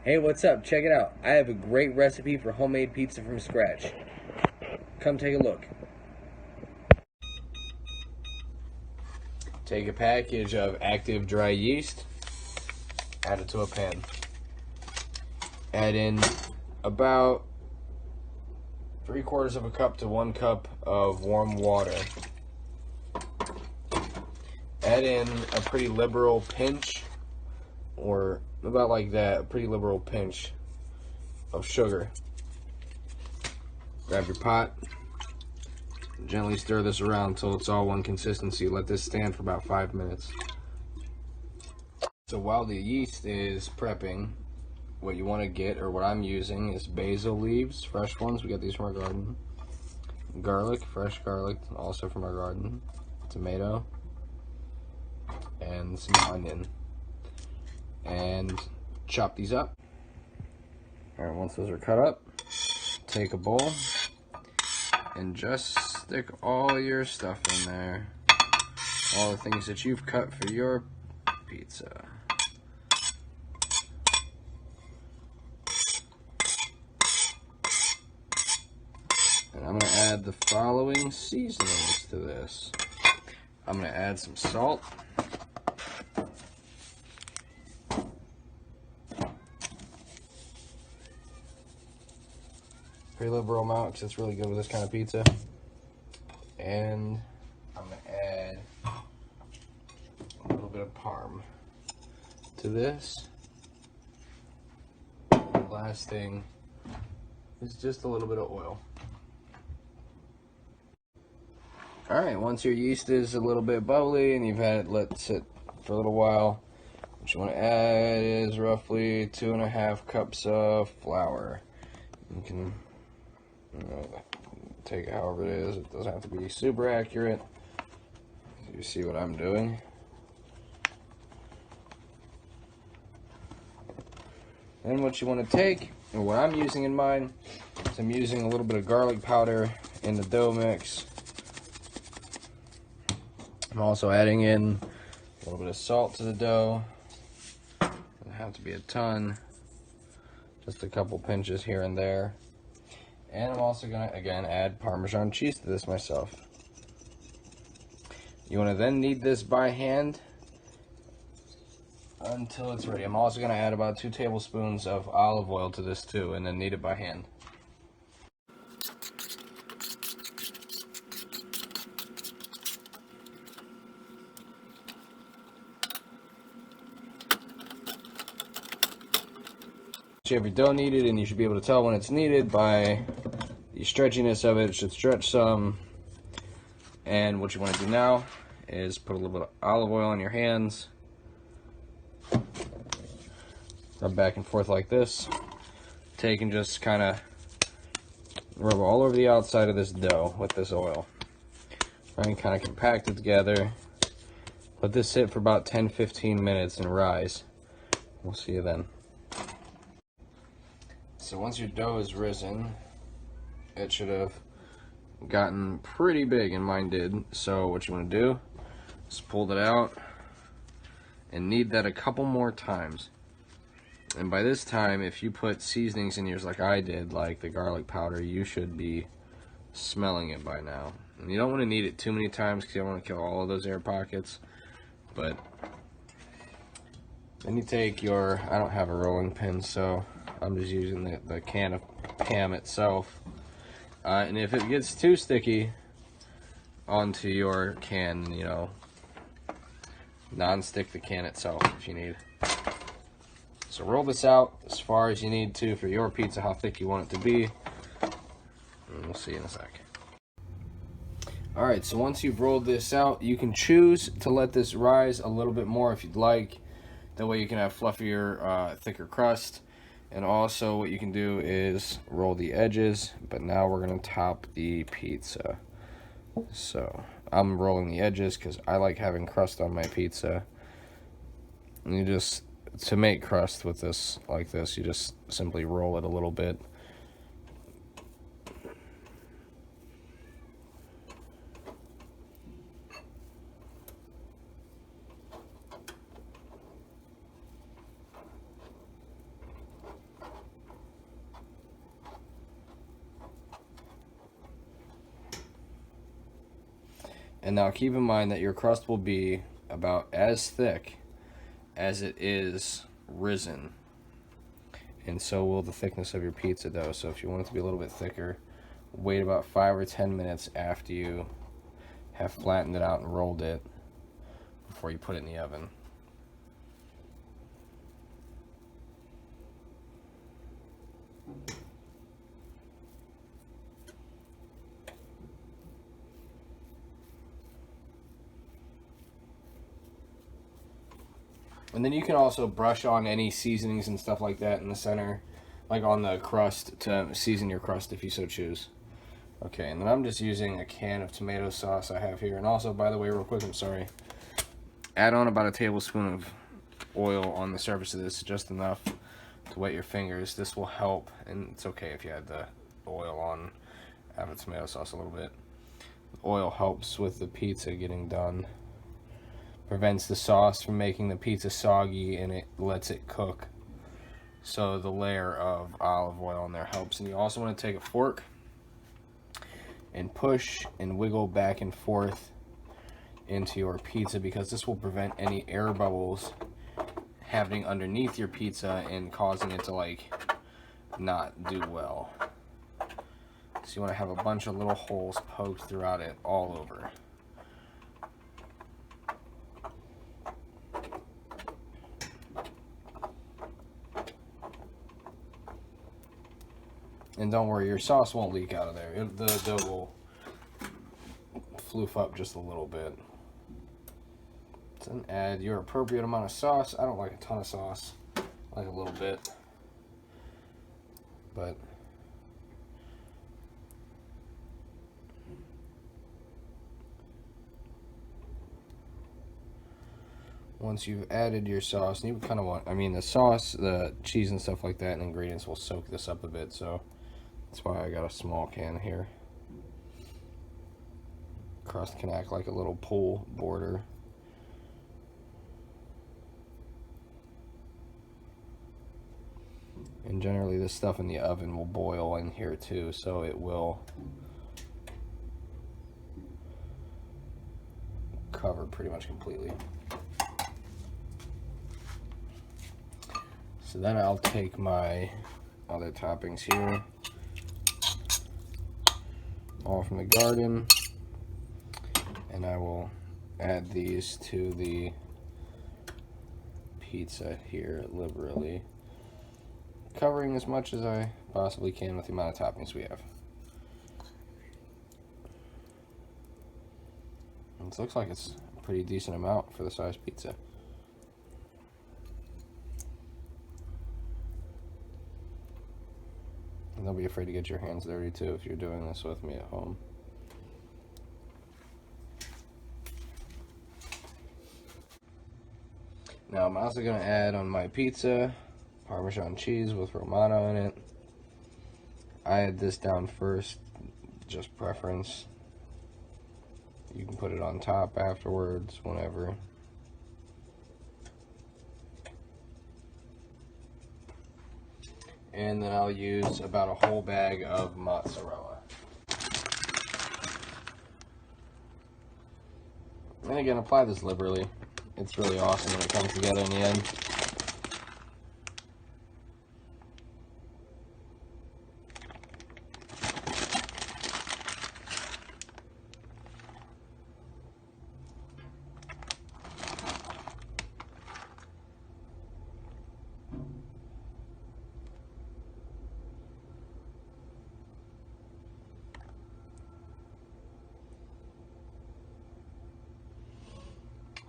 Hey, what's up? Check it out. I have a great recipe for homemade pizza from scratch. Come take a look. Take a package of active dry yeast, add it to a pan. Add in about 3/4 of a cup to 1 cup of warm water. Add in a pretty liberal pinch, or about like that, a pretty liberal pinch of sugar. Grab your pot, gently stir this around until it's all one consistency. Let this stand for about 5 minutes. So while the yeast is prepping, what you want to get, or what I'm using, is basil leaves, fresh ones. We got these from our garden. Garlic, fresh garlic, also from our garden. Tomato, and some onion. And chop these up. Alright, once those are cut up, take a bowl and just stick all your stuff in there. All the things that you've cut for your pizza. And I'm going to add the following seasonings to this. I'm going to add some salt. Pretty liberal amount because it's really good with this kind of pizza. And I'm going to add a little bit of parm to this. And the last thing is just a little bit of oil. Alright, once your yeast is a little bit bubbly and you've had it let sit for a little while, what you want to add is roughly 2.5 cups of flour. You can take it however it is. It doesn't have to be super accurate. You see what I'm doing. Then what you want to take, and what I'm using in mine, is I'm using a little bit of garlic powder in the dough mix. I'm also adding in a little bit of salt to the dough. Doesn't have to be a ton, just a couple pinches here and there. And I'm also going to, again, add Parmesan cheese to this myself. You want to then knead this by hand until it's ready. I'm also going to add about 2 tablespoons of olive oil to this too, and then knead it by hand. You have your dough kneaded, and you should be able to tell when it's kneaded by the stretchiness of it. It should stretch some. And what you want to do now is put a little bit of olive oil on your hands. Rub back and forth like this. Take and just kind of rub all over the outside of this dough with this oil. Try and kind of compact it together. Let this sit for about 10-15 minutes and rise. We'll see you then. So once your dough is risen, it should have gotten pretty big, and mine did. So what you want to do is pull it out and knead that a couple more times. And by this time, if you put seasonings in yours like I did, like the garlic powder, you should be smelling it by now. And you don't want to knead it too many times because you don't want to kill all of those air pockets. But then you take your, I don't have a rolling pin, so I'm just using the can of Pam itself. And if it gets too sticky onto your can, you know, non-stick the can itself if you need. So roll this out as far as you need to for your pizza, how thick you want it to be. And we'll see you in a sec. Alright, so once you've rolled this out, you can choose to let this rise a little bit more if you'd like. That way you can have fluffier, thicker crust. And also what you can do is roll the edges, but now we're going to top the pizza. So I'm rolling the edges because I like having crust on my pizza. And you just, to make crust with this like this, you just simply roll it a little bit. And now keep in mind that your crust will be about as thick as it is risen. And so will the thickness of your pizza dough. So if you want it to be a little bit thicker, wait about 5 or 10 minutes after you have flattened it out and rolled it before you put it in the oven. And then you can also brush on any seasonings and stuff like that in the center, like on the crust, to season your crust if you so choose. Okay, and then I'm just using a can of tomato sauce I have here. And also, by the way, real quick, I'm sorry, add on about a tablespoon of oil on the surface of this, just enough to wet your fingers. This will help, and it's okay if you add the oil on out of tomato sauce a little bit. The oil helps with the pizza getting done. Prevents the sauce from making the pizza soggy, and it lets it cook. So the layer of olive oil in there helps. And you also want to take a fork and push and wiggle back and forth into your pizza, because this will prevent any air bubbles happening underneath your pizza and causing it to like not do well. So you want to have a bunch of little holes poked throughout it all over. And don't worry, your sauce won't leak out of there. The dough will floof up just a little bit. Then add your appropriate amount of sauce. I don't like a ton of sauce. I like a little bit. But once you've added your sauce, and you kind of want, I mean, the sauce, the cheese and stuff like that, and ingredients will soak this up a bit, so that's why I got a small can here. Crust can act like a little pool border. And generally this stuff in the oven will boil in here too, so it will cover pretty much completely. So then I'll take my other toppings here, all from the garden, and I will add these to the pizza here liberally, covering as much as I possibly can with the amount of toppings we have. And it looks like it's a pretty decent amount for the size pizza. And don't be afraid to get your hands dirty too if you're doing this with me at home. Now I'm also going to add on my pizza Parmesan cheese with Romano in it. I add this down first, just preference. You can put it on top afterwards, whenever. And then I'll use about a whole bag of mozzarella. And again, apply this liberally. It's really awesome when it comes together in the end.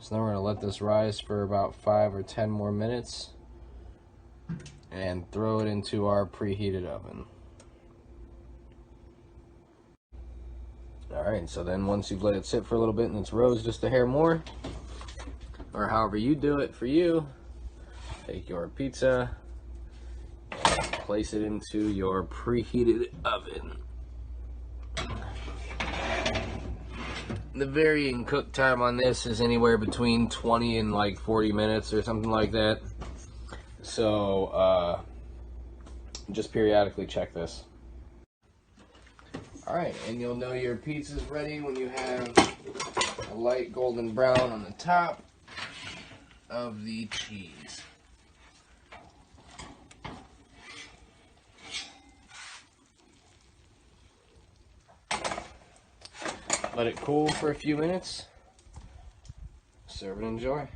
So then we're going to let this rise for about 5 or 10 more minutes and throw it into our preheated oven. Alright, so then once you've let it sit for a little bit and it's rose just a hair more, or however you do it for you, take your pizza and place it into your preheated oven. The varying cook time on this is anywhere between 20 and like 40 minutes or something like that. So just periodically check this. Alright, and you'll know your pizza's ready when you have a light golden brown on the top of the cheese. Let it cool for a few minutes. Serve and enjoy.